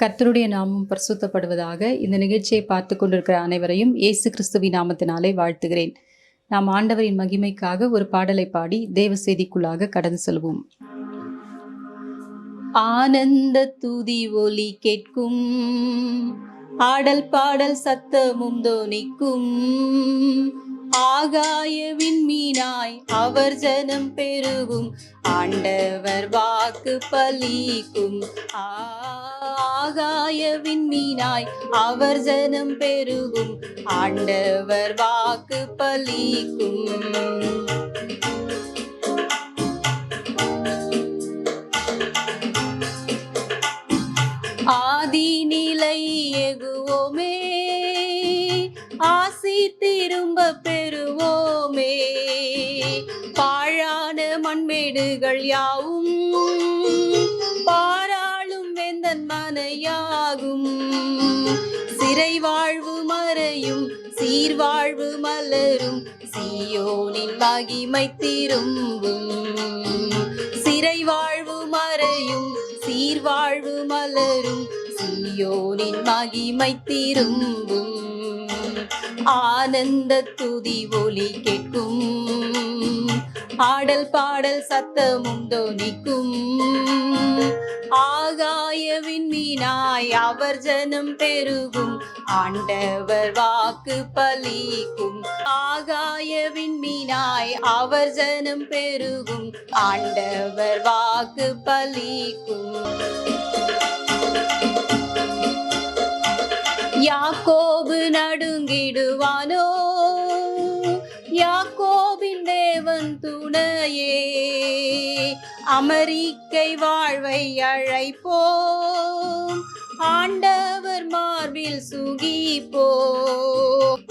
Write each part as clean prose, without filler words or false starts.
கர்த்தருடைய நாமம் பரிசுத்தப்படுவதாக. இந்த நிகழ்ச்சியை பார்த்து கொண்டிருக்கிற அனைவரையும் இயேசு கிறிஸ்துவின் நாமத்தினாலே வாழ்த்துகிறேன். நாம் ஆண்டவரின் மகிமைக்காக ஒரு பாடலை பாடி தேவ செய்திக்குள்ளாக கடந்து செல்வோம். ஆனந்த துதி ஒலி கேட்கும், ஆடல் பாடல் சத்தமும் தோனிக்கும். ஆகாய விண்மீனாய் அவர் ஜனம் பெருகும், ஆண்டவர் வாக்கு பலிக்கும். ஆகாய விண்மீனாய் அவர் ஜனம் பெருகும், ஆண்டவர் வாக்கு பலிக்கும். ஆதி நிலை எகுவோமே, ஆசி திரும்ப பெறுவோமே. பாழான மண்மேடுகள் யாவும் பாராளும் வேந்தன் மனையாகும். சிறை வாழ்வு மறையும், சீர்வாழ்வு மலரும், சீயோனின் மகிமை திரும்பும். சிறை வாழ்வு மறையும், சீர்வாழ்வு மலரும், சீயோனின் மகிமை திரும்பும். ஆனந்த துதி ஒலி கேட்கும், ஆடல் பாடல் சத்தமும் தோனிக்கும். ஆகாய விண்மீனாய் அவர் ஜனம் பெருகும், ஆண்டவர் வாக்கு பலிக்கும். ஆகாய விண்மீனாய் அவர் ஜனம் பெருகும், ஆண்டவர் வாக்கு பலிக்கும். யாக்கோபு நடுங்கிடுவானோ, யாக்கோபின் தேவன் துணையே. அமெரிக்கை வாழ்வை அழைப்போம், ஆண்டவர் மார்பில் சுகிப்போ.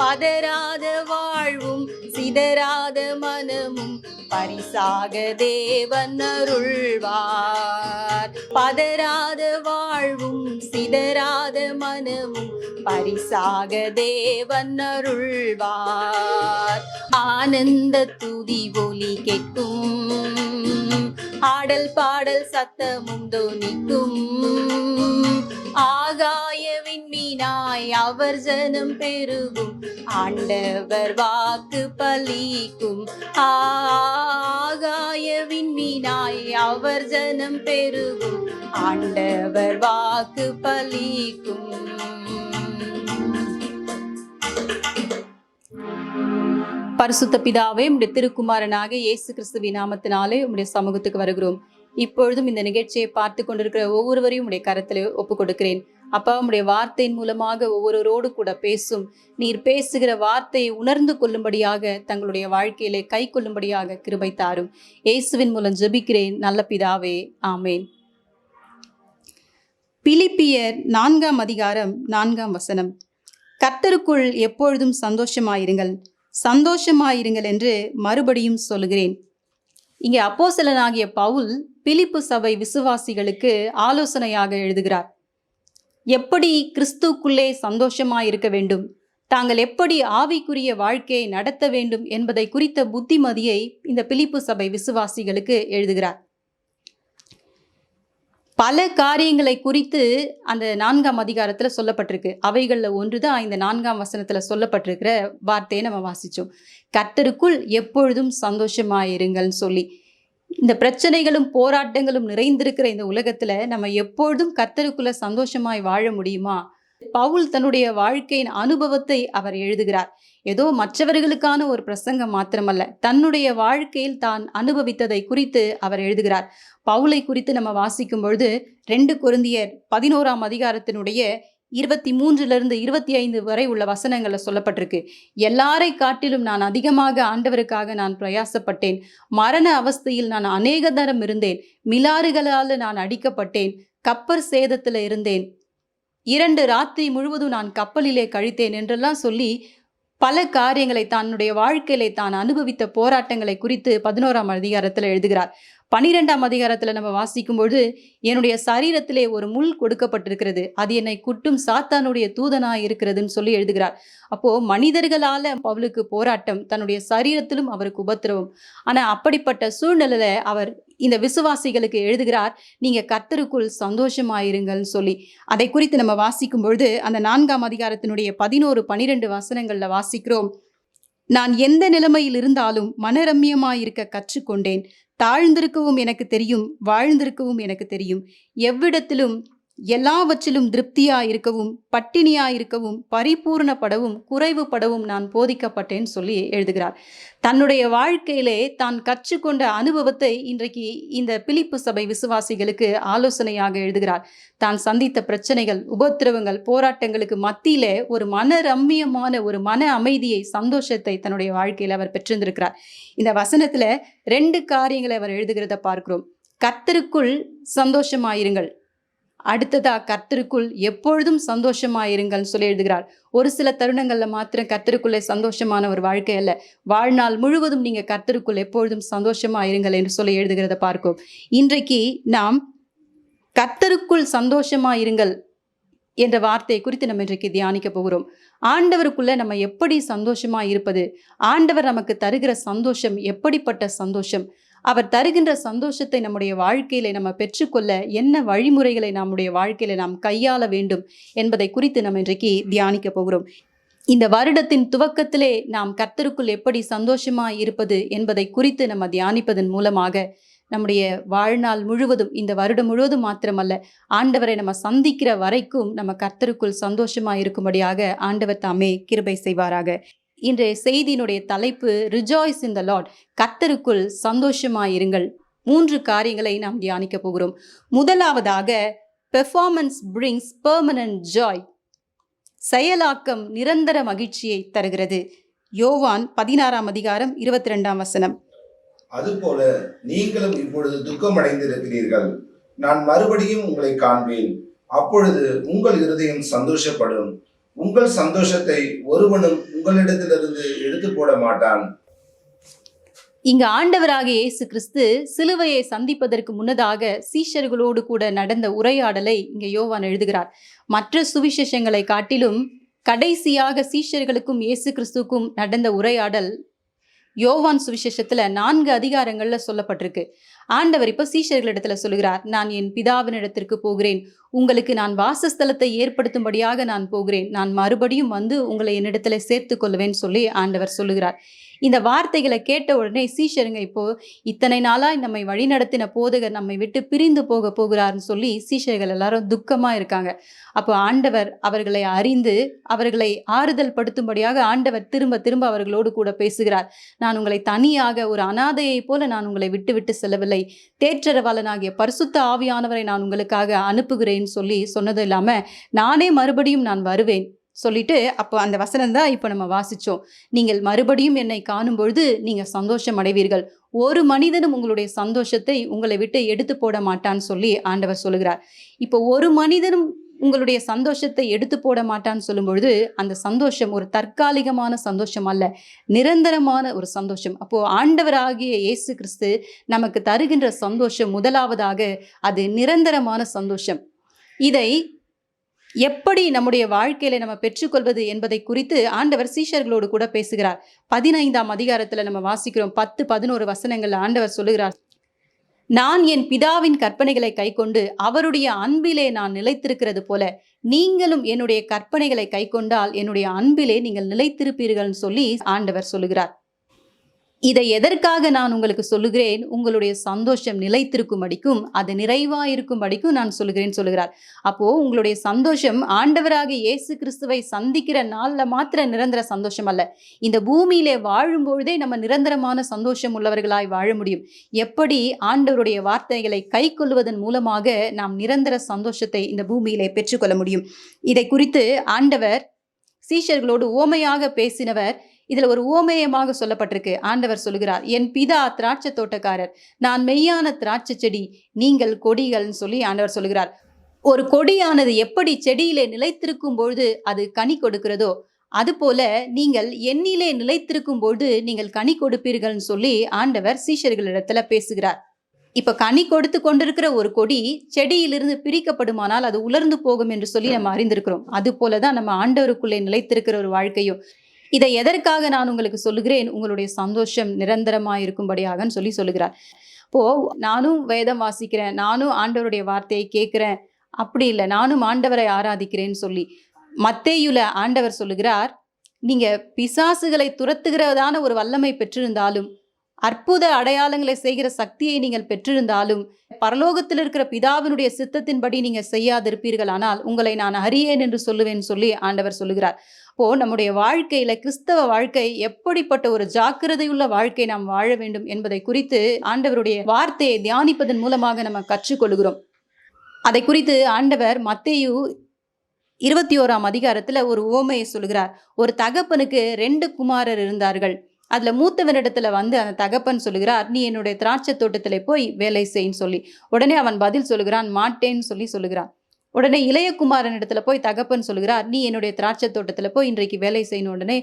பதறாத வாழ்வும் சிதறாத மனமும் பரிசாக தேவன் அருள்வார். பதறாத வாழ்வும் சிதறாத மனமும் பரிசாக தேவன் அருள்வார். ஆனந்த துதி ஒலி கேட்கும், ஆடல் பாடல் சத்தமும் தோனிக்கும். ஆகாய விண்மீனாய் அவர் ஜனம் பெருகும், ஆண்டவர் வாக்கு பலிக்கும். ஆகாய விண்மீனாய் அவர் ஜனம் பெருகும், ஆண்டவர் வாக்கு பலிக்கும். பரிசுத்த பிதாவே, உம்முடைய திருக்குமாரனாக இயேசு கிறிஸ்துவின் நாமத்தினாலே உம்முடைய சமூகத்துக்கு வருகிறோம். இப்பொழுதும் இந்த நிகழ்ச்சியை பார்த்து கொண்டிருக்கிற ஒவ்வொருவரையும் உடைய கரத்திலே ஒப்பு கொடுக்கிறேன். அப்பா, உம்முடைய வார்த்தையின் மூலமாக ஒவ்வொருவரோடு கூட பேசும். நீர் பேசுகிற வார்த்தையை உணர்ந்து கொள்ளும்படியாக, தங்களுடைய வாழ்க்கையிலே கை கொள்ளும்படியாக கிருபை தாரும். இயேசுவின் மூலம் ஜெபிக்கிறேன் நல்ல பிதாவே, ஆமேன். பிலிப்பியர் 4ஆம் அதிகாரம் 4ஆம் வசனம். கர்த்தருக்குள் எப்பொழுதும் சந்தோஷமாயிருங்கள், சந்தோஷமாயிருங்கள் என்று மறுபடியும் சொல்லுகிறேன். இங்கே அப்போஸ்தலனாகிய பவுல் பிலிப்பு சபை விசுவாசிகளுக்கு ஆலோசனையாக எழுதுகிறார். எப்படி கிறிஸ்துக்குள்ளே சந்தோஷமாயிருக்க வேண்டும், தாங்கள் எப்படி ஆவிக்குரிய வாழ்க்கையை நடத்த வேண்டும் என்பதை குறித்த புத்திமதியை இந்த பிலிப்பு சபை விசுவாசிகளுக்கு எழுதுகிறார். பல காரியங்களை குறித்து அந்த 4ஆம் அதிகாரத்தில் சொல்லப்பட்டிருக்கு. அவைகளில் ஒன்றுதான் இந்த 4ஆம் வசனத்தில் சொல்லப்பட்டிருக்கிற வார்த்தையை நம்ம வாசித்தோம். கர்த்தருக்குள் எப்பொழுதும் சந்தோஷமாயிருங்கள்னு சொல்லி. இந்த பிரச்சனைகளும் போராட்டங்களும் நிறைந்திருக்கிற இந்த உலகத்தில் நம்ம எப்பொழுதும் கர்த்தருக்குள்ள சந்தோஷமாய் வாழ முடியுமா? பவுல் தன்னுடைய வாழ்க்கையின் அனுபவத்தை அவர் எழுதுகிறார். ஏதோ மற்றவர்களுக்கான ஒரு பிரசங்கம் மாத்திரமல்ல, தன்னுடைய வாழ்க்கையில் தான் அனுபவித்ததை குறித்து அவர் எழுதுகிறார். பவுலை குறித்து நம்ம வாசிக்கும் பொழுது 2 கொரிந்தியர் 11ஆம் அதிகாரத்தினுடைய 23 - 25 வரை உள்ள வசனங்களில் சொல்லப்பட்டிருக்கு. எல்லாரை காட்டிலும் நான் அதிகமாக ஆண்டவருக்காக நான் பிரயாசப்பட்டேன். மரண அவஸ்தையில் நான் அநேக தரம் இருந்தேன். மிலாறுகளால் நான் அடிக்கப்பட்டேன். கப்பர் சேதத்தில் இருந்தேன். 2 ராத்திரி முழுவதும் நான் கப்பலிலே கழித்தேன் என்றெல்லாம் சொல்லி பல காரியங்களை, தன்னுடைய வாழ்க்கையிலே தான் அனுபவித்த போராட்டங்களை குறித்து 11ஆம் அதிகாரத்தில் எழுதுகிறார். 12ஆம் அதிகாரத்துல நம்ம வாசிக்கும்பொழுது, என்னுடைய சரீரத்திலே ஒரு முள் கொடுக்கப்பட்டிருக்கிறது. அது என்னை குட்டும் சாத்தானுடைய தூதனாய் இருக்கிறதுன்னு சொல்லி எழுதுகிறார். அப்போ மனிதர்களால பவுலுக்கு போராட்டம், தன்னுடைய சரீரத்திலும் அவருக்கு உபத்திரவம். ஆனா அப்படிப்பட்ட சூழ்நிலையில அவர் இந்த விசுவாசிகளுக்கு எழுதுகிறார், நீங்க கர்த்தருக்குள் சந்தோஷமாயிருங்கள்னு சொல்லி. அதை குறித்து நம்ம வாசிக்கும் பொழுது, அந்த 4ஆம் அதிகாரத்தினுடைய 11, 12 வசனங்கள்ல வாசிக்கிறோம். நான் எந்த நிலைமையில் இருந்தாலும் மனரம்யமாயிருக்க கற்றுக்கொண்டேன். தாழ்ந்திருக்கவும் எனக்கு தெரியும், வாழ்ந்திருக்கவும் எனக்கு தெரியும். எவ்விடத்திலும் எல்லாவற்றிலும் திருப்தியாயிருக்கவும், பட்டினியாயிருக்கவும், பரிபூரணப்படவும், குறைவுபடவும் நான் போதிக்கப்பட்டேன்னு சொல்லி எழுதுகிறார். தன்னுடைய வாழ்க்கையிலே தான் கற்றுக்கொண்ட அனுபவத்தை இன்றைக்கு இந்த பிலிப்பு சபை விசுவாசிகளுக்கு ஆலோசனையாக எழுதுகிறார். தான் சந்தித்த பிரச்சனைகள், உபத்திரவங்கள், போராட்டங்களுக்கு மத்தியிலே ஒரு மனரம்மியமான ஒரு மன அமைதியை, சந்தோஷத்தை தன்னுடைய வாழ்க்கையில் அவர் பெற்றிருந்திருக்கிறார். இந்த வசனத்துல 2 காரியங்களை அவர் எழுதுகிறத பார்க்கிறோம். கர்த்தருக்குள் சந்தோஷமாயிருங்கள், அடுத்ததா கர்த்தருக்குள் எப்பொழுதும் சந்தோஷமாயிருங்கள் சொல்லி எழுதுகிறார். ஒரு சில தருணங்கள்ல மாத்திரம் கர்த்தருக்குள்ளே சந்தோஷமான ஒரு வாழ்க்கை அல்ல, வாழ்நாள் முழுவதும் நீங்க கர்த்தருக்குள் எப்பொழுதும் சந்தோஷமாயிருங்கள் என்று சொல்லி எழுதுகிறத பார்க்கும். இன்றைக்கு நாம் கர்த்தருக்குள் சந்தோஷமாயிருங்கள் என்ற வார்த்தையை குறித்து நம்ம இன்றைக்கு தியானிக்க போகிறோம். ஆண்டவருக்குள்ள நம்ம எப்படி சந்தோஷமா இருப்பது, ஆண்டவர் நமக்கு தருகிற சந்தோஷம் எப்படிப்பட்ட சந்தோஷம், அவர் தருகின்ற சந்தோஷத்தை நம்முடைய வாழ்க்கையில நம்ம பெற்றுக்கொள்ள என்ன வழிமுறைகளை நம்முடைய வாழ்க்கையில நாம் கையாள வேண்டும் என்பதை குறித்து நம்ம இன்றைக்கு தியானிக்க போகிறோம். இந்த வருடத்தின் துவக்கத்திலே நாம் கர்த்தருக்குள் எப்படி சந்தோஷமா இருப்பது என்பதை குறித்து நம்ம தியானிப்பதன் மூலமாக நம்முடைய வாழ்நாள் முழுவதும், இந்த வருடம் முழுவதும் மாத்திரமல்ல, ஆண்டவரை நம்ம சந்திக்கிற வரைக்கும் நம்ம கர்த்தருக்குள் சந்தோஷமா இருக்கும்படியாக ஆண்டவர் தாமே கிருபை செய்வாராக. இன்றைய செய்தியினுடைய தலைப்பு ரிஜாய்ஸ் இன் த லார்ட், கர்த்தருக்குள் சந்தோஷமாயிருங்கள். 3 காரியங்களை நாம் தியானிக்க போகிறோம். முதலாவதாக, பெர்ஃபார்மன்ஸ் பிரிங்ஸ் பெர்மனன்ட் ஜாய், செயலாக்கம் நிரந்தர மகிழ்ச்சியை தருகிறது. யோவான் 16ஆம் அதிகாரம் 22ஆம் வசனம். அதுபோல நீங்களும் இப்பொழுது துக்கம் அடைந்திருக்கிறீர்கள், நான் மறுபடியும் உங்களை காண்பேன், அப்பொழுது உங்கள் இருதயம் சந்தோஷப்படும், உங்கள் சந்தோஷத்தை ஒருவனும் உங்களிடத்திலிருந்து எடுத்து போட மாட்டான். இங்க ஆண்டவராகிய இயேசு கிறிஸ்து சிலுவையை சந்திப்பதற்கு முன்னதாக சீஷர்களோடு கூட நடந்த உரையாடலை இங்க யோவான் எழுதுகிறார். மற்ற சுவிசேஷங்களை காட்டிலும் கடைசியாக சீஷர்களுக்கும் இயேசு கிறிஸ்துக்கும் நடந்த உரையாடல் யோவான் சுவிசேஷத்துல 4 அதிகாரங்கள்ல சொல்லப்பட்டிருக்கு. ஆண்டவர் இப்ப சீஷர்களிடத்துல சொல்லுகிறார், நான் என் பிதாவினிடத்திற்கு போகிறேன், உங்களுக்கு நான் வாசஸ்தலத்தை ஏற்படுத்தும்படியாக நான் போகிறேன், நான் மறுபடியும் வந்து உங்களை என்னிடத்துல சேர்த்து கொள்வேன்னு சொல்லி ஆண்டவர் சொல்லுகிறார். இந்த வார்த்தைகளை கேட்ட உடனே சீஷருங்க, இப்போ இத்தனை நாளாய் நம்மை வழிநடத்தின போதகர் நம்மை விட்டு பிரிந்து போக போகிறார்னு சொல்லி சீஷர்கள் எல்லாரும் துக்கமா இருக்காங்க. அப்போ ஆண்டவர் அவர்களை அறிந்து அவர்களை ஆறுதல் படுத்தும்படியாக ஆண்டவர் திரும்ப திரும்ப அவர்களோடு கூட பேசுகிறார். நான் உங்களை தனியாக ஒரு அனாதையை போல நான் உங்களை விட்டு விட்டு செல்லவில்லை, தேற்றரவாளனாகிய பரிசுத்த ஆவியானவரை நான் உங்களுக்காக அனுப்புகிறேன்னு சொல்லி சொன்னதும் இல்லாம, நானே மறுபடியும் நான் வருவேன் சொல்லிட்டு, அப்போ அந்த வசனம் தான் இப்போ நம்ம வாசிச்சோம். நீங்கள் மறுபடியும் என்னை காணும் பொழுது நீங்க சந்தோஷம் அடைவீர்கள், ஒரு மனிதனும் உங்களுடைய சந்தோஷத்தை உங்களை விட்டு எடுத்து போட மாட்டான்னு சொல்லி ஆண்டவர் சொல்லுகிறார். இப்போ ஒரு மனிதனும் உங்களுடைய சந்தோஷத்தை எடுத்து போட மாட்டான்னு சொல்லும் பொழுது அந்த சந்தோஷம் ஒரு தற்காலிகமான சந்தோஷம் அல்ல, நிரந்தரமான ஒரு சந்தோஷம். அப்போ ஆண்டவராகிய இயேசு கிறிஸ்து நமக்கு தருகின்ற சந்தோஷம் முதலாவதாக அது நிரந்தரமான சந்தோஷம். இதை எப்படி நம்முடைய வாழ்க்கையில நம்ம பெற்றுக்கொள்வது என்பதை குறித்து ஆண்டவர் சீஷர்களோடு கூட பேசுகிறார். 15ஆம் அதிகாரத்துல நம்ம வாசிக்கிறோம். 10, 11 வசனங்கள்ல ஆண்டவர் சொல்லுகிறார், நான் என் பிதாவின் கற்பனைகளை கைக்கொண்டு அவருடைய அன்பிலே நான் நிலைத்திருக்கிறது போல நீங்களும் என்னுடைய கற்பனைகளை கைக்கொண்டால் என்னுடைய அன்பிலே நீங்கள் நிலைத்திருப்பீர்கள் சொல்லி ஆண்டவர் சொல்லுகிறார். இதை எதற்காக நான் உங்களுக்கு சொல்லுகிறேன், உங்களுடைய சந்தோஷம் நிலைத்திருக்கும்படிக்கும் அது நிறைவாயிருக்கும்படிக்கும் நான் சொல்லுகிறார். அப்போ உங்களுடைய சந்தோஷம் ஆண்டவராக இயேசு கிறிஸ்துவை சந்திக்கிற நாள்ல மாத்திர நிரந்தர சந்தோஷம் அல்ல, இந்த பூமியிலே வாழும்பொழுதே நம்ம நிரந்தரமான சந்தோஷம் உள்ளவர்களாய் வாழ முடியும். எப்படி ஆண்டவருடைய வார்த்தைகளை கை கொள்வதன் மூலமாக நாம் நிரந்தர சந்தோஷத்தை இந்த பூமியிலே பெற்றுக்கொள்ள முடியும். இதை குறித்து ஆண்டவர் சீஷர்களோடு ஓமையாக பேசினவர் இதுல ஒரு ஓமேயமாக சொல்லப்பட்டிருக்கு. ஆண்டவர் சொல்லுகிறார், என் பிதா திராட்சை தோட்டக்காரர், நான் மெய்யான திராட்சை செடி, நீங்கள் கொடிகள்னு சொல்லி ஆண்டவர் சொல்லுகிறார். ஒரு கொடியானது எப்படி செடியிலே நிலைத்திருக்கும் பொழுது அது கனி கொடுக்கிறதோ, அதுபோல நீங்கள் என்னிலே நிலைத்திருக்கும் பொழுது நீங்கள் கனி கொடுப்பீர்கள்னு சொல்லி ஆண்டவர் சீஷர்களிடத்துல பேசுகிறார். இப்ப கனி கொடுத்து கொண்டிருக்கிற ஒரு கொடி செடியிலிருந்து பிரிக்கப்படுமானால் அது உலர்ந்து போகும் என்று சொல்லி நம்ம அறிந்திருக்கிறோம். அது போலதான் நம்ம ஆண்டவருக்குள்ளே நிலைத்திருக்கிற ஒரு வாழ்க்கையும். இதை எதற்காக நான் உங்களுக்கு சொல்லுகிறேன்? உங்களுடைய சந்தோஷம் நிரந்தரமாக இருக்கும்படியாகன்னு சொல்லி சொல்லுகிறார். இப்போ நானும் வேதம் வாசிக்கிறேன், நானும் ஆண்டவருடைய வார்த்தையை கேட்கிறேன், அப்படி இல்லை நானும் ஆண்டவரை ஆராதிக்கிறேன்னு சொல்லி மத்தேயுல ஆண்டவர் சொல்லுகிறார், நீங்க பிசாசுகளை துரத்துகிறதான ஒரு வல்லமை பெற்றிருந்தாலும், அற்புத அடையாளங்களை செய்கிற சக்தியை நீங்கள் பெற்றிருந்தாலும், பரலோகத்தில் இருக்கிற பிதாவினுடைய சித்தத்தின்படி நீங்க செய்யாதிருப்பீர்கள், ஆனால் உங்களை நான் அறியேன் என்று சொல்லுவேன் சொல்லி ஆண்டவர் சொல்லுகிறார். இப்போ நம்முடைய வாழ்க்கையில கிறிஸ்தவ வாழ்க்கை எப்படிப்பட்ட ஒரு ஜாக்கிரதையுள்ள வாழ்க்கை நாம் வாழ வேண்டும் என்பதை குறித்து ஆண்டவருடைய வார்த்தையை தியானிப்பதன் மூலமாக நம்ம கற்றுக்கொள்கிறோம். அதை குறித்து ஆண்டவர் மத்தேயு 21ஆம் அதிகாரத்துல ஒரு உவமையை சொல்லுகிறார். ஒரு தகப்பனுக்கு 2 குமாரர் இருந்தார்கள். அதுல மூத்தவனிடத்துல வந்து அந்த தகப்பன் சொல்லுகிறார், நீ என்னுடைய திராட்சை தோட்டத்துல போய் வேலை செய்ன்னு சொல்லி. உடனே அவன் பதில் சொல்லுகிறான், மாட்டேன்னு சொல்லி சொல்லுகிறான். உடனே இளைய குமாரன் இடத்துல போய் தகப்பன் சொல்லுகிறார், நீ என்னுடைய திராட்சை தோட்டத்துல போய் இன்றைக்கு வேலை செய்யணும். உடனே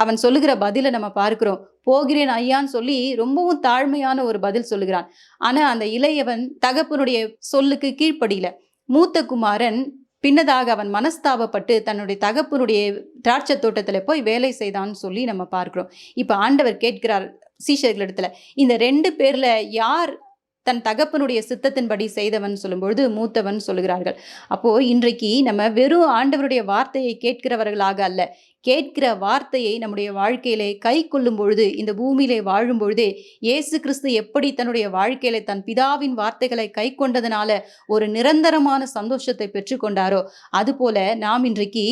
அவன் சொல்லுகிற பதிலை நம்ம பார்க்கிறோம். போகிறேன் ஐயான்னு சொல்லி ரொம்பவும் தாழ்மையான ஒரு பதில் சொல்லுகிறான். ஆனா அந்த இளையவன் தகப்பனுடைய சொல்லுக்கு கீழ்ப்படியில. மூத்த குமாரன் பின்னதாக அவன் மனஸ்தாபப்பட்டு தன்னுடைய தகப்பனுடைய திராட்சை தோட்டத்துல போய் வேலை செய்தான்னு சொல்லி நம்ம பார்க்கிறோம். இப்ப ஆண்டவர் கேட்கிறார் சீஷர்களிடத்துல, இந்த 2 பேர்ல யார் தன் தகப்பனுடைய சித்தத்தின்படி செய்தவன் சொல்லும்பொழுது மூத்தவன் சொல்லுகிறார்கள். அப்போ இன்றைக்கு நம்ம வெறும் ஆண்டவருடைய வார்த்தையை கேட்கிறவர்களாக அல்ல, கேட்கிற வார்த்தையை நம்முடைய வாழ்க்கையிலே கை கொள்ளும் பொழுது, இந்த பூமியிலே வாழும் பொழுதே இயேசு கிறிஸ்து எப்படி தன்னுடைய வாழ்க்கையில தன் பிதாவின் வார்த்தைகளை கை கொண்டதனால ஒரு நிரந்தரமான சந்தோஷத்தை பெற்றுக்கொண்டாரோ, அதுபோல நாம் இன்றைக்கு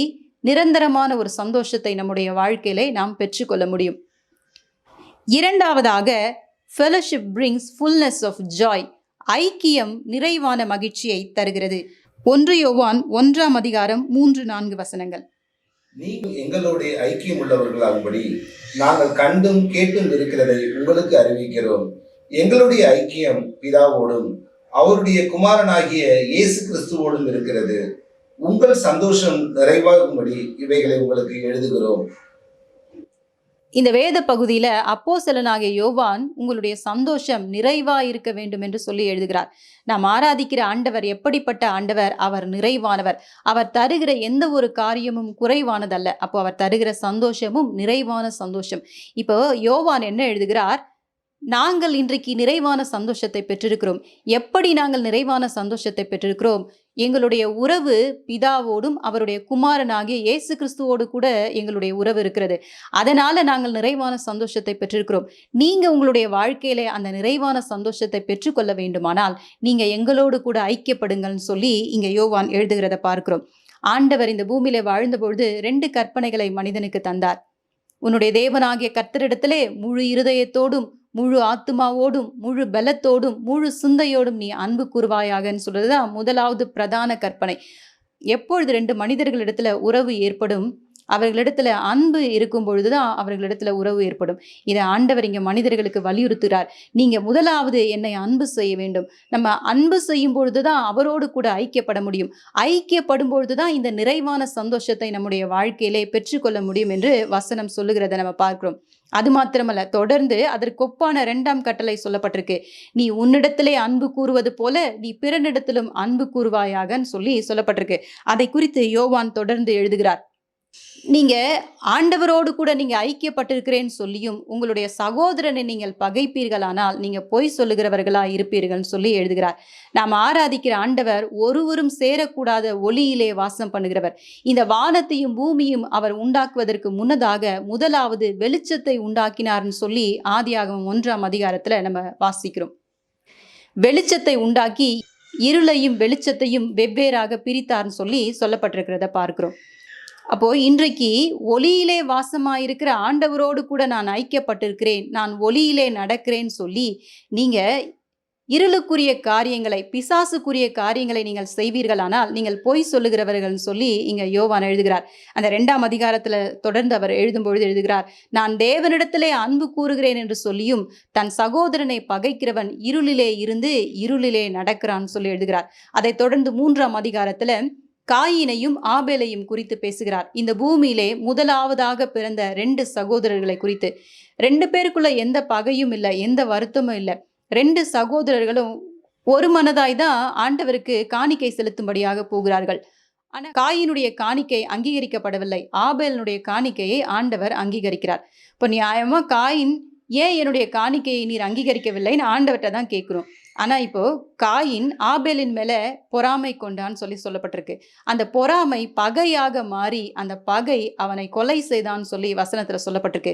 நிரந்தரமான ஒரு சந்தோஷத்தை நம்முடைய வாழ்க்கையிலே நாம் பெற்றுக்கொள்ள முடியும். இரண்டாவதாக, fellowship brings fullness of joy. ஐக்கியம் நிறைவான மகிழ்ச்சியை தருகிறது. 1 யோவான் 1ஆம் அதிகாரம் 3-4 வசனங்கள். நீங்கள் எங்களுடைய ஐக்கியம் உள்ளவர்களாகும்படி நாங்கள் கண்டும் கேட்டும் இருக்கிறதை உங்களுக்கு அறிவிக்கிறோம். எங்களுடைய ஐக்கியம் பிதாவோடும் அவருடைய குமாரனாகிய இயேசு கிறிஸ்துவோடும் இருக்கிறது. உங்கள் சந்தோஷம் நிறைவாகும்படி இவைகளை உங்களுக்கு எழுதுகிறோம். இந்த வேத பகுதியில அப்போஸ்தலனாகிய யோவான் உங்களுடைய சந்தோஷம் நிறைவா இருக்க வேண்டும் என்று சொல்லி எழுதுகிறார். நாம் ஆராதிக்கிற ஆண்டவர் எப்படிப்பட்ட ஆண்டவர்? அவர் நிறைவானவர். அவர் தருகிற எந்த ஒரு காரியமும் குறைவானதல்ல. அப்போ அவர் தருகிற சந்தோஷமும் நிறைவான சந்தோஷம். இப்போ யோவான் என்ன எழுதுகிறார்? நாங்கள் இன்றைக்கு நிறைவான சந்தோஷத்தை பெற்றிருக்கிறோம். எப்படி நாங்கள் நிறைவான சந்தோஷத்தை பெற்றிருக்கிறோம்? எங்களுடைய உறவு பிதாவோடும் அவருடைய குமாரனாகிய இயேசு கிறிஸ்துவோடு கூட எங்களுடைய உறவு இருக்கிறது. அதனால நாங்கள் நிறைவான சந்தோஷத்தை பெற்றிருக்கிறோம். நீங்க உங்களுடைய வாழ்க்கையில அந்த நிறைவான சந்தோஷத்தை பெற்றுக்கொள்ள வேண்டுமானால் நீங்க எங்களோடு கூட ஐக்கியப்படுங்கள்னு சொல்லி இங்க யோவான் எழுதுகிறத பார்க்கிறோம். ஆண்டவர் இந்த பூமியில வாழ்ந்தபொழுது 2 கற்பனைகளை மனிதனுக்கு தந்தார். உன்னுடைய தேவனாகிய கர்த்தரிடத்திலே முழு இருதயத்தோடும் முழு ஆத்துமாவோடும் முழு பலத்தோடும் முழு சிந்தையோடும் நீ அன்பு கூறுவாயாகன்னு சொல்றதுதான் முதலாவது பிரதான கற்பனை. எப்பொழுது 2 மனிதர்களிடத்துல உறவு ஏற்படும்? அவர்களிடத்துல அன்பு இருக்கும் பொழுதுதான் அவர்களிடத்துல உறவு ஏற்படும். இதை ஆண்டவர் இங்க மனிதர்களுக்கு வலியுறுத்துகிறார். நீங்க முதலாவது என்னை அன்பு செய்ய வேண்டும். நம்ம அன்பு செய்யும் பொழுதுதான் அவரோடு கூட ஐக்கியப்பட முடியும். ஐக்கியப்படும் பொழுதுதான் இந்த நிறைவான சந்தோஷத்தை நம்முடைய வாழ்க்கையிலே பெற்றுக்கொள்ள முடியும் என்று வசனம் சொல்லுகிறத நம்ம பார்க்கிறோம். அது மாத்திரமல்ல, தொடர்ந்து அதற்கொப்பான 2ஆம் கட்டளை சொல்லப்பட்டிருக்கு. நீ உன்னிடத்திலே அன்பு கூறுவது போல நீ பிறனிடத்திலும் அன்பு கூறுவாயாகன்னு சொல்லி சொல்லப்பட்டிருக்கு. அதை குறித்து யோவான் தொடர்ந்து எழுதுகிறார். நீங்க ஆண்டவரோடு கூட நீங்க ஐக்கியப்பட்டிருக்கிறேன்னு சொல்லியும் உங்களுடைய சகோதரனை நீங்கள் பகைப்பீர்களானால் நீங்க பொய் சொல்லுகிறவர்களா இருப்பீர்கள்னு சொல்லி எழுதுகிறார். நாம் ஆராதிக்கிற ஆண்டவர் ஒருவரும் சேரக்கூடாத ஒளியிலே வாசம் பண்ணுகிறவர். இந்த வானத்தையும் பூமியும் அவர் உண்டாக்குவதற்கு முன்னதாக முதலாவது வெளிச்சத்தை உண்டாக்கினார்னு சொல்லி ஆதியாகமம் 1ஆம் அதிகாரத்துல நம்ம வாசிக்கிறோம். வெளிச்சத்தை உண்டாக்கி இருளையும் வெளிச்சத்தையும் வெவ்வேறாக பிரித்தார்னு சொல்லி சொல்லப்பட்டிருக்கிறத பார்க்கிறோம். அப்போ இன்றைக்கு ஒளியிலே வாசமாயிருக்கிற ஆண்டவரோடு கூட நான் ஐக்கியப்பட்டிருக்கிறேன், நான் ஒளியிலே நடக்கிறேன்னு சொல்லி நீங்க இருளுக்குரிய காரியங்களை, பிசாசுக்குரிய காரியங்களை நீங்கள் செய்வீர்களானால் நீங்கள் பொய் சொல்லுகிறவர்கள் சொல்லி இங்க யோவான் எழுதுகிறார். அந்த 2ஆம் அதிகாரத்துல தொடர்ந்து அவர் எழுதும் பொழுது எழுதுகிறார், நான் தேவனிடத்திலே அன்பு கூறுகிறேன் என்று சொல்லியும் தன் சகோதரனை பகைக்கிறவன் இருளிலே இருந்து இருளிலே நடக்கிறான்னு சொல்லி எழுதுகிறார். அதை தொடர்ந்து 3ஆம் அதிகாரத்துல காயினையும் ஆபேலையும் குறித்து பேசுகிறார். இந்த பூமியிலே முதலாவதாக பிறந்த 2 சகோதரர்களை குறித்து. 2 பேருக்குள்ள எந்த பகையும் இல்லை, எந்த வருத்தமும் இல்லை. 2 சகோதரர்களும் ஒரு மனதாய் தான் ஆண்டவருக்கு காணிக்கை செலுத்தும்படியாக போகிறார்கள். ஆனா காயினுடைய காணிக்கை அங்கீகரிக்கப்படவில்லை. ஆபேலினுடைய காணிக்கையை ஆண்டவர் அங்கீகரிக்கிறார். இப்போ நியாயமா காயின் ஏன் என்னுடைய காணிக்கையை நீர் அங்கீகரிக்கவில்லைன்னு ஆண்டவர்கிட்ட தான் கேட்குறோம். ஆனா இப்போ காயின் ஆபேலின் மேல பொறாமை கொண்டான்னு சொல்லப்பட்டிருக்கு. அந்த பொறாமை பகையாக மாறி அந்த பகை அவனை கொலை செய்தான்னு சொல்லி வசனத்துல சொல்லப்பட்டிருக்கு.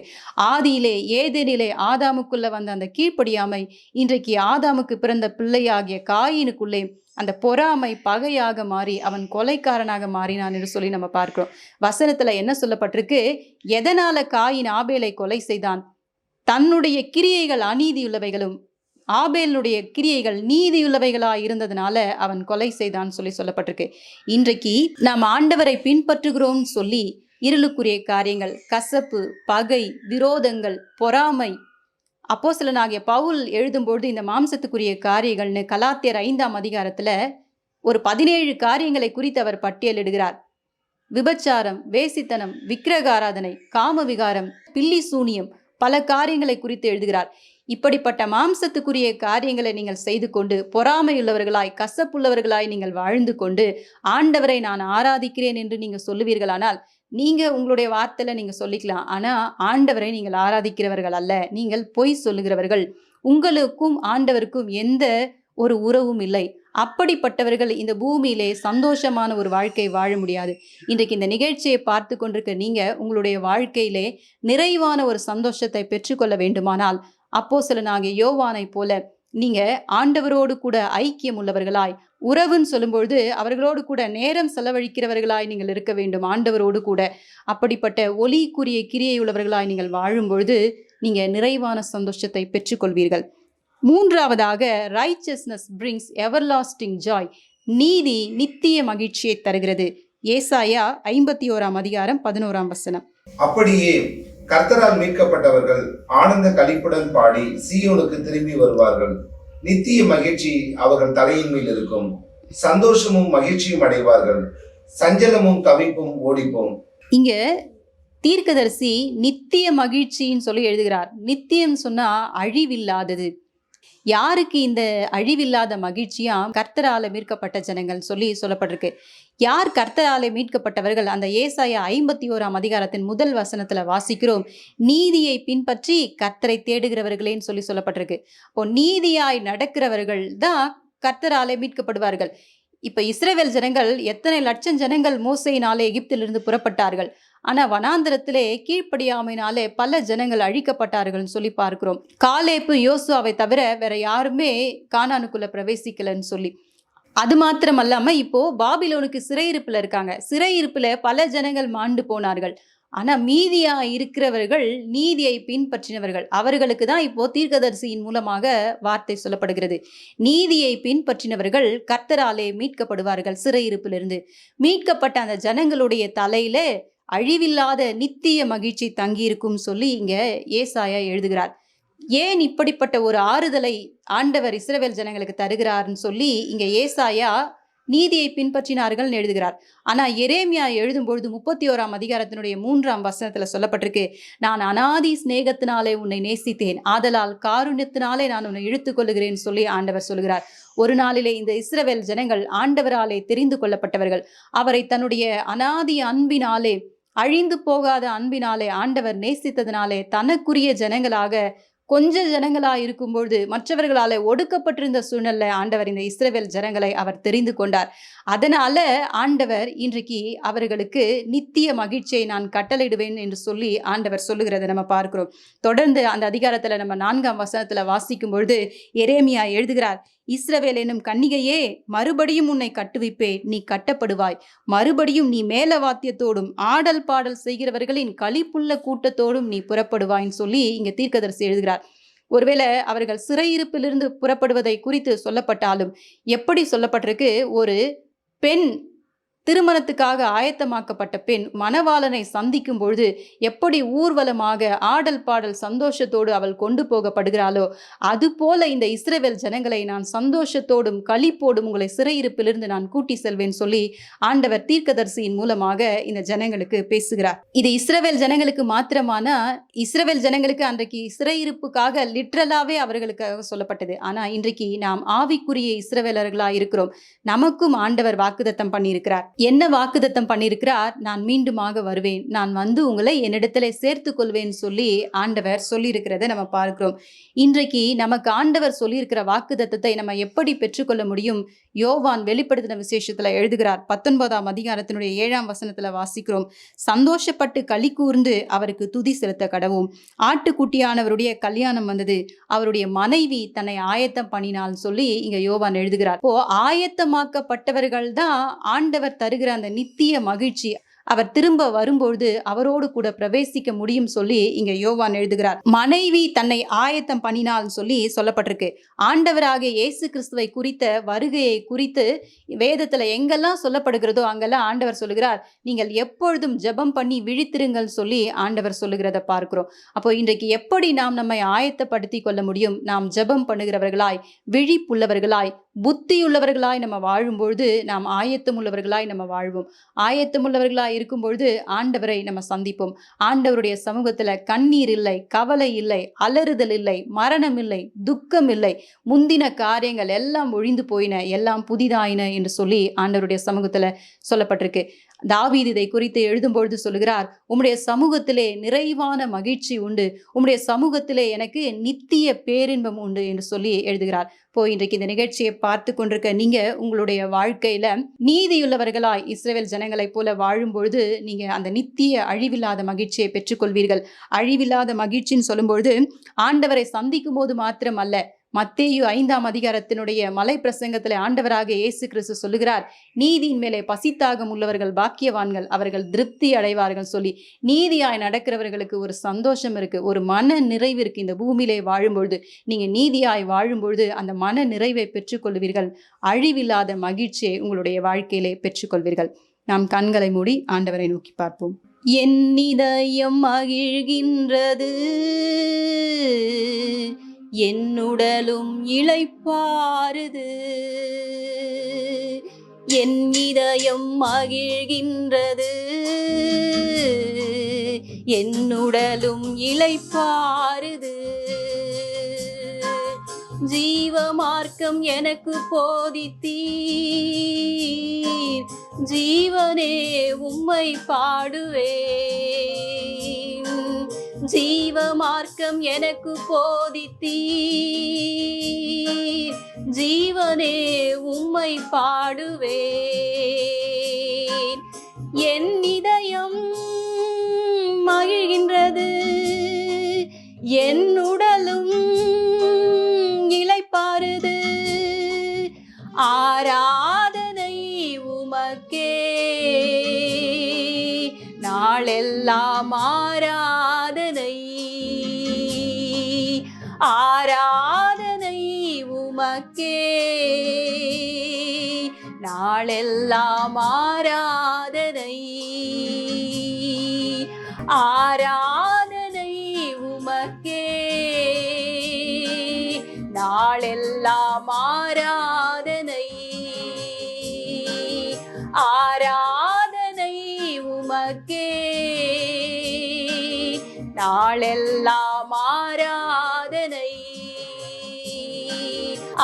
ஆதியிலே ஏதேனிலே ஆதாமுக்குள்ள வந்த அந்த கீழ்ப்படியாமை இன்றைக்கு ஆதாமுக்கு பிறந்த பிள்ளையாகிய காயினுக்குள்ளே அந்த பொறாமை பகையாக மாறி அவன் கொலைக்காரனாக மாறினான் என்று சொல்லி நம்ம பார்க்கிறோம். வசனத்துல என்ன சொல்லப்பட்டிருக்கு? எதனால காயின் ஆபேலை கொலை செய்தான்? தன்னுடைய கிரியைகள் அநீதியுள்ளவைகளும் ஆபேலுடைய கிரியைகள் நீதியுள்ளவைகளாக இருந்ததுனால அவன் கொலை செய்தான் சொல்லி சொல்லப்பட்டிருக்கு. இன்றைக்கு நாம் ஆண்டவரை பின்பற்றுகிறோம் சொல்லி இருளுக்குரிய காரியங்கள், கசப்பு, பகை, விரோதங்கள், பொறாமை, அப்போஸ்தலனாகிய பவுல் எழுதும்போது இந்த மாம்சத்துக்குரிய காரியங்கள்னு கலாத்தியர் 5ஆம் அதிகாரத்துல ஒரு 17 காரியங்களை குறித்து அவர் பட்டியலிடுகிறார். விபச்சாரம், வேசித்தனம், விக்கிரக ஆராதனை, காம விகாரம், பில்லி சூனியம், பல காரியங்களை குறித்து எழுதுகிறார். இப்படிப்பட்ட மாம்சத்துக்குரிய காரியங்களை நீங்கள் செய்து கொண்டு பொறாமையுள்ளவர்களாய் கசப்புள்ளவர்களாய் நீங்கள் வாழ்ந்து கொண்டு ஆண்டவரை நான் ஆராதிக்கிறேன் என்று நீங்கள் சொல்லுவீர்களானால் நீங்க உங்களுடைய வார்த்தையில நீங்க சொல்லிக்கலாம். ஆனா ஆண்டவரை நீங்கள் ஆராதிக்கிறவர்கள் அல்ல, நீங்கள் பொய் சொல்லுகிறவர்கள். உங்களுக்கும் ஆண்டவருக்கும் எந்த ஒரு உறவும் இல்லை. அப்படிப்பட்டவர்கள் இந்த பூமியிலே சந்தோஷமான ஒரு வாழ்க்கை வாழ முடியாது. இன்றைக்கு இந்த நிகழ்ச்சியை பார்த்து கொண்டிருக்க நீங்க உங்களுடைய வாழ்க்கையிலே நிறைவான ஒரு சந்தோஷத்தை பெற்றுக்கொள்ள வேண்டுமானால் அப்போஸ்தலனாகிய யோவானை போல நீங்க ஆண்டவரோடு கூட ஐக்கியம் உள்ளவர்களாய், உறவுன்னு சொல்லும்பொழுது அவர்களோடு கூட நேரம் செலவழிக்கிறவர்களாய் நீங்கள் இருக்க வேண்டும் ஆண்டவரோடு கூட. அப்படிப்பட்ட ஒளிக்குரிய கிரியை உள்ளவர்களாய் நீங்கள் வாழும் பொழுது நீங்க நிறைவான சந்தோஷத்தை பெற்றுக்கொள்வீர்கள். மூன்றாவதாக, ரைச்சஸ்னஸ் பிரிங்ஸ் எவர்லாஸ்டிங் ஜாய். நீதி நித்திய மகிழ்ச்சியை தருகிறது. ஏசாயா 51ஆம் அதிகாரம் 11ஆம் வசனம். அப்படியே கர்த்தரால் மீட்கப்பட்டவர்கள் ஆனந்த களிப்புடன் பாடி சீயோனுக்கு திரும்பி வருவார்கள். நித்திய மகிழ்ச்சி அவர்கள் தலையின் மேல் இருக்கும். சந்தோஷமும் மகிழ்ச்சியும் அடைவார்கள். சஞ்சலமும் தவிப்பும் ஓடிப்போம். இங்க தீர்க்கதரிசி நித்திய மகிழ்ச்சின்னு சொல்லி எழுதுகிறார். நித்தியம் சொன்னா அழிவில்லாதது. யாருக்கு இந்த அழிவில்லாத மகிழ்ச்சியா? கர்த்தரால மீட்கப்பட்ட ஜனங்கள் சொல்லி சொல்லப்பட்டிருக்கு. யார் கர்த்தராலே மீட்கப்பட்டவர்கள்? அந்த ஏசாயா 51ஆம் அதிகாரத்தின் முதல் வசனத்துல வாசிக்கிறோம், நீதியை பின்பற்றி கர்த்தரை தேடுகிறவர்களேன்னு சொல்லி சொல்லப்பட்டிருக்கு. இப்போ நீதியாய் நடக்கிறவர்கள் தான் கர்த்தராலே மீட்கப்படுவார்கள். இப்ப இஸ்ரவேல் ஜனங்கள் எத்தனை லட்சம் ஜனங்கள் மோசையினாலே எகிப்திலிருந்து புறப்பட்டார்கள். ஆனா வனாந்திரத்திலே கீழ்ப்படியாமையினாலே பல ஜனங்கள் அழிக்கப்பட்டார்கள் சொல்லி பார்க்கிறோம். காலேப்பு யோசுவாவை தவிர வேற யாருமே கானானுக்குள்ள பிரவேசிக்கலன்னு சொல்லி. அது மாத்திரம் அல்லாம இப்போ பாபிலோனுக்கு சிறையிருப்புல இருக்காங்க. சிறையிருப்புல பல ஜனங்கள் மாண்டு போனார்கள். ஆனா மீதியா இருக்கிறவர்கள் நீதியை பின்பற்றினவர்கள். அவர்களுக்கு தான் இப்போ தீர்க்கதரிசியின் மூலமாக வார்த்தை சொல்லப்படுகிறது. நீதியை பின்பற்றினவர்கள் கர்த்தராலே மீட்கப்படுவார்கள். சிறையிருப்பிலிருந்து மீட்கப்பட்ட அந்த ஜனங்களுடைய தலையில அழிவில்லாத நித்திய மகிழ்ச்சி தங்கியிருக்கும் சொல்லி இங்க ஏசாயா எழுதுகிறார். ஏன் இப்படிப்பட்ட ஒரு ஆறுதலை ஆண்டவர் இஸ்ரவேல் ஜனங்களுக்கு தருகிறார்னு சொல்லி இங்க ஏசாயா நீதியை பின்பற்றினார்கள் எழுதுகிறார். ஆனா எரேமியா எழுதும்பொழுது 31ஆம் அதிகாரத்தினுடைய 3ஆம் வசனத்துல சொல்லப்பட்டிருக்கு, நான் அனாதி சிநேகத்தினாலே உன்னை நேசித்தேன், ஆதலால் காருண்யத்தினாலே நான் உன்னை இழுத்துக் கொள்ளுகிறேன் சொல்லி ஆண்டவர் சொல்கிறார். ஒரு நாளிலே இந்த இஸ்ரவேல் ஜனங்கள் ஆண்டவராலே தெரிந்து கொள்ளப்பட்டவர்கள். அவரை தன்னுடைய அனாதி அன்பினாலே, அழிந்து போகாத அன்பினாலே ஆண்டவர் நேசித்ததினாலே தனக்குரிய ஜனங்களாக கொஞ்ச ஜனங்களா இருக்கும்பொழுது மற்றவர்களால ஒடுக்கப்பட்டிருந்த சூழ்நிலை ஆண்டவர் இந்த இஸ்ரவேல் ஜனங்களை அவர் தெரிந்து கொண்டார். அதனால ஆண்டவர் இன்றைக்கு அவர்களுக்கு நித்திய மகிழ்ச்சியை நான் கட்டளையிடுவேன் என்று சொல்லி ஆண்டவர் சொல்லுகிறதை நம்ம பார்க்கிறோம். தொடர்ந்து அந்த அதிகாரத்துல நம்ம 4ஆம் வசனத்துல வாசிக்கும் பொழுது எரேமியா எழுதுகிறார், இஸ்ரவேல் என்னும் கன்னிகையே, மறுபடியும் உன்னை கட்டுவிப்பேன், நீ கட்டப்படுவாய். மறுபடியும் நீ மேலவாத்தியத்தோடும் ஆடல் பாடல் செய்கிறவர்களின் களிப்புள்ள கூட்டத்தோடும் நீ புறப்படுவாய்ன்னு சொல்லி இங்க தீர்க்கதரிசி எழுதுகிறார். ஒருவேளை அவர்கள் சிறையிருப்பிலிருந்து புறப்படுவதை குறித்து சொல்லப்பட்டாலும் எப்படி சொல்லப்பட்டிருக்கு, ஒரு பெண் திருமணத்துக்காக ஆயத்தமாக்கப்பட்ட பெண் மணவாளனை சந்திக்கும் பொழுது எப்படி ஊர்வலமாக ஆடல் பாடல் சந்தோஷத்தோடு அவள் கொண்டு போகப்படுகிறாளோ, அதுபோல இந்த இஸ்ரவேல் ஜனங்களை நான் சந்தோஷத்தோடும் களிப்போடும் உங்களை சிறையிருப்பிலிருந்து நான் கூட்டி செல்வேன் சொல்லி ஆண்டவர் தீர்க்கதரிசியின் மூலமாக இந்த ஜனங்களுக்கு பேசுகிறார். இது இஸ்ரவேல் ஜனங்களுக்கு மாத்திரமானா, இஸ்ரவேல் ஜனங்களுக்கு அன்றைக்கு சிறையிருப்புக்காக லிட்ரலாவே அவர்களுக்காக சொல்லப்பட்டது. ஆனா இன்றைக்கு நாம் ஆவிக்குரிய இஸ்ரவேலர்களாய் இருக்கிறோம். நமக்கும் ஆண்டவர் வாக்குத்தத்தம் பண்ணியிருக்கிறார். என்ன வாக்குத்தத்தம் பண்ணியிருக்கிறார்? நான் மீண்டுமாக வருவேன், நான் வந்து உங்களை என்னிடத்துல சேர்த்து கொள்வேன் சொல்லி ஆண்டவர் சொல்லியிருக்கிறத நம்ம பார்க்கிறோம். இன்றைக்கு நமக்கு ஆண்டவர் சொல்லியிருக்கிற வாக்குத்தத்தத்தை நம்ம எப்படி பெற்றுக்கொள்ள முடியும்? யோவான் வெளிப்படுத்தின விசேஷத்துல எழுதுகிறார். 19ஆம் அதிகாரத்தினுடைய 7ஆம் வசனத்துல வாசிக்கிறோம், சந்தோஷப்பட்டு களி கூர்ந்து அவருக்கு துதி செலுத்த கடவும். ஆட்டுக்குட்டியானவருடைய கல்யாணம் வந்தது, அவருடைய மனைவி தன்னை ஆயத்தம் பண்ணினாள் சொல்லி இங்க யோவான் எழுதுகிறார். இப்போ ஆயத்தமாக்கப்பட்டவர்கள் தான் ஆண்டவர் தருகிற அந்த நித்திய மகிழ்ச்சி, அவர் திரும்ப வரும்பொழுது அவரோடு கூட பிரவேசிக்க முடியும் சொல்லி இங்க யோவான் எழுதுகிறார். மனைவி தன்னை ஆயத்தம் பண்ணினாள் சொல்லி சொல்லப்பட்டிருக்கு. ஆண்டவராகிய இயேசு கிறிஸ்துவை குறித்த வருகையை குறித்து வேதத்துல எங்கெல்லாம் சொல்லப்படுகிறதோ அங்கெல்லாம் ஆண்டவர் சொல்லுகிறார், நீங்கள் எப்பொழுதும் ஜெபம் பண்ணி விழித்திருங்கள் சொல்லி ஆண்டவர் சொல்லுகிறத பார்க்கிறோம். அப்போ இன்றைக்கு எப்படி நாம் நம்மை ஆயத்தப்படுத்தி கொள்ள முடியும்? நாம் ஜெபம் பண்ணுகிறவர்களாய், விழிப்புள்ளவர்களாய், புத்தியுள்ளவர்களாய் நம்ம வாழும்பொழுது நாம் ஆயத்தமுள்ளவர்களாய் நம்ம வாழ்வோம். ஆயத்தமுள்ளவர்களாய் இருக்கும் பொழுது ஆண்டவரை நம்ம சந்திப்போம். ஆண்டவருடைய சமூகத்துல கண்ணீர் இல்லை, கவலை இல்லை, அலறுதல் இல்லை, மரணம் இல்லை, துக்கம் இல்லை, முந்தின காரியங்கள் எல்லாம் ஒழிந்து போயின, எல்லாம் புதிதாயின என்று சொல்லி ஆண்டவருடைய சமூகத்துல சொல்லப்பட்டிருக்கு. தாவீது இதை குறித்து எழுதும்பொழுது சொல்லுகிறார், உம்முடைய சமூகத்திலே நிறைவான மகிழ்ச்சி உண்டு, உம்முடைய சமூகத்திலே எனக்கு நித்திய பேரின்பம் உண்டு என்று சொல்லி எழுதுகிறார். இப்போ இன்றைக்கு இந்த நிகழ்ச்சியை பார்த்து கொண்டிருக்க நீங்க உங்களுடைய வாழ்க்கையில நீதியுள்ளவர்களாய் இஸ்ரவேல் ஜனங்களை போல வாழும் பொழுது நீங்க அந்த நித்திய அழிவில்லாத மகிழ்ச்சியை பெற்றுக்கொள்வீர்கள். அழிவில்லாத மகிழ்ச்சின்னு சொல்லும்பொழுது ஆண்டவரை சந்திக்கும் போது மாத்திரம் அல்ல, மத்தேயு 5ஆம் அதிகாரத்தினுடைய மலை பிரசங்கத்திலே ஆண்டவராக இயேசு கிறிஸ்து சொல்லுகிறார், நீதியின் மேலே பசித்தாகம் உள்ளவர்கள் பாக்கியவான்கள், அவர்கள் திருப்தி அடைவார்கள் சொல்லி நீதியாய் நடக்கிறவர்களுக்கு ஒரு சந்தோஷம் இருக்கு, ஒரு மன நிறைவு இருக்கு. இந்த பூமியிலே வாழும்பொழுது நீங்க நீதியாய் வாழும்பொழுது அந்த மன நிறைவை பெற்றுக்கொள்வீர்கள். அழிவில்லாத மகிழ்ச்சியை உங்களுடைய வாழ்க்கையிலே பெற்றுக்கொள்வீர்கள். நாம் கண்களை மூடி ஆண்டவரை நோக்கி பார்ப்போம். என் இதயம் மகிழ்கின்றது, என்னுடலும் இளைப்பாறுது, என் இதயம் மகிழ்கின்றது, என்னுடலும் இளைப்பாறுது. ஜீவ மார்க்கம் எனக்கு போதித்தீர், ஜீவனே உம்மை பாடுவேன். ஜீவ மார்க்கம் எனக்கு போதித்தீர், ஜீவனே உம்மை பாடுவேன். என் இதயம் மகிழ்கின்றது, என் உடலும் இளைப்பாறுது. ஆராதனை உமக்கே, நாளெல்லாம் ஆராதனை, ஆராதனை உமக்கே, நாளெல்லாம் ஆராதனை, ஆராதனை உமக்கே, நாளெல்லாம் ஆராதனை, ஆராதனை உமக்கே, நாளெல்லாம் ஆராதனை,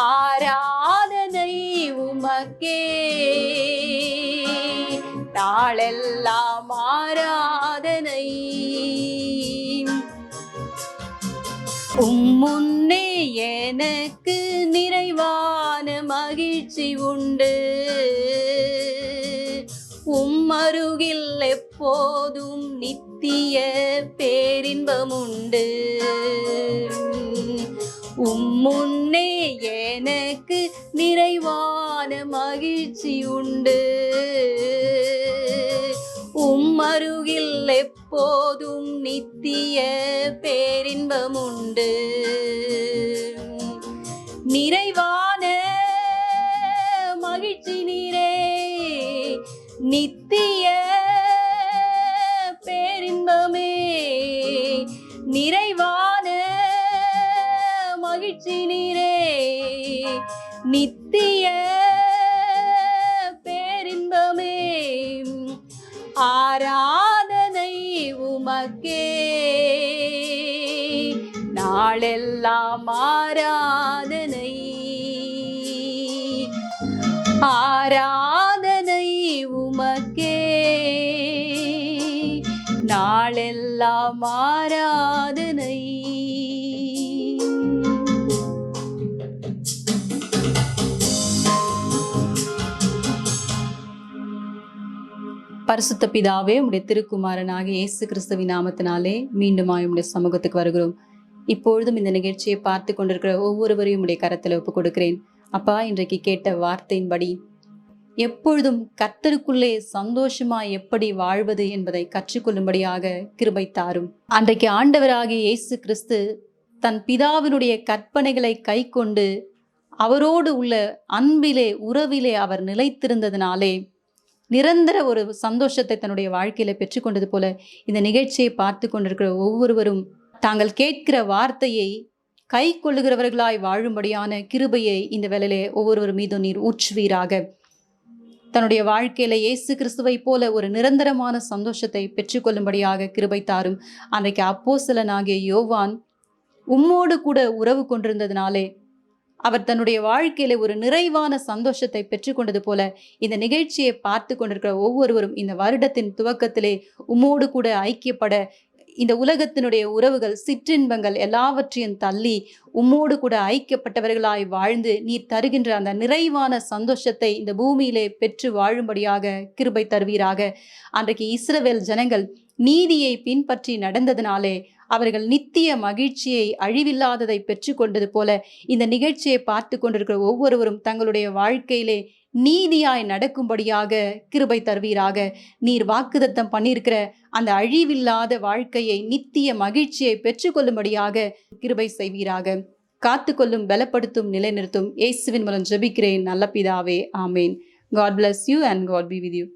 ஆராதனை உமக்கே, நாளெல்லாம் ஆராதனை. முன்னே எனக்கு நிறைவான மகிழ்ச்சி உண்டு, அருகில் எப்போதும் நித்திய பேரின்பம் உண்டு. முன்னே எனக்கு நிறைவான மகிழ்ச்சி உண்டு, அருகில் எப்போதும் நித்திய பேரின்பம் உண்டு. நிறைவான மகிழ்ச்சி நீரே, நிறைவான மகிழ்ச்சி நீரே, நித்திய பேரின்பமே, ஆராதனை உமக்கே, நாளெல்லாம் ஆராதனை, ஆராதனை உமக்கே, நாளெல்லாம் ஆராதனை. பரிசுத்த பிதாவே, உம்முடைய திருக்குமாரனாக இயேசு கிறிஸ்துவின் நாமத்தினாலே மீண்டுமாய் உம்முடைய சமூகத்துக்கு வருகிறோம். இப்பொழுதும் இந்த நிகழ்ச்சியை பார்த்து கொண்டிருக்கிற ஒவ்வொருவரையும் உடைய கரத்தில் ஒப்புக் கொடுக்கிறேன். அப்பா, இன்றைக்கு கேட்ட வார்த்தையின்படி எப்பொழுதும் கர்த்தருக்குள்ளே சந்தோஷமா எப்படி வாழ்வது என்பதை கற்றுக்கொள்ளும்படியாக கிருபை தாரும். அன்றைக்கு ஆண்டவராகிய இயேசு கிறிஸ்து தன் பிதாவினுடைய கற்பனைகளை கை கொண்டு அவரோடு உள்ள அன்பிலே உறவிலே அவர் நிலைத்திருந்ததினாலே நிரந்தர ஒரு சந்தோஷத்தை தன்னுடைய வாழ்க்கையில பெற்றுக்கொண்டது போல இந்த நிகழ்ச்சியை பார்த்து கொண்டிருக்கிற ஒவ்வொருவரும் தாங்கள் கேட்கிற வார்த்தையை கை கொள்ளுகிறவர்களாய் வாழும்படியான கிருபையை இந்த வேளையிலே ஒவ்வொருவர் மீதும் நீர் ஊற்றுவீராக. தன்னுடைய வாழ்க்கையில இயேசு கிறிஸ்துவை போல ஒரு நிரந்தரமான சந்தோஷத்தை பெற்றுக்கொள்ளும்படியாக கிருபை தாரும். அன்றைக்கு அப்போஸ்தலனாகிய யோவான் உம்மோடு கூட உறவு கொண்டிருந்ததினாலே அவர் தன்னுடைய வாழ்க்கையில ஒரு நிறைவான சந்தோஷத்தை பெற்றுக்கொண்டது போல இந்த நிகழ்ச்சியை பார்த்து கொண்டிருக்கிற ஒவ்வொருவரும் இந்த வருடத்தின் துவக்கத்திலே உம்மோடு கூட ஐக்கியப்பட, இந்த உலகத்தினுடைய உறவுகள் சிற்றின்பங்கள் எல்லாவற்றையும் தள்ளி உம்மோடு கூட ஐக்கியப்பட்டவர்களாய் வாழ்ந்து நீர் தருகின்ற அந்த நிறைவான சந்தோஷத்தை இந்த பூமியிலே பெற்று வாழும்படியாக கிருபை தருவீராக. அன்றைக்கு இஸ்ரவேல் ஜனங்கள் நீதியை பின்பற்றி நடந்ததினாலே அவர்கள் நித்திய மகிழ்ச்சியை அழிவில்லாததை பெற்றுக்கொண்டது போல இந்த நிகழ்ச்சியை பார்த்து கொண்டிருக்கிற ஒவ்வொருவரும் தங்களுடைய வாழ்க்கையிலே நீதியாய் நடக்கும்படியாக கிருபை தருவீராக. நீர் வாக்குத்தத்தம் பண்ணியிருக்கிற அந்த அழிவில்லாத வாழ்க்கையை, நித்திய மகிழ்ச்சியை பெற்றுக்கொள்ளும்படியாக கிருபை செய்வீராக. காத்துக்கொள்ளும், பலப்படுத்தும், நிலைநிறுத்தும் இயேசுவின் மூலம் ஜெபிக்கிறேன் நல்ல பிதாவே, ஆமேன். God bless you and God be with you.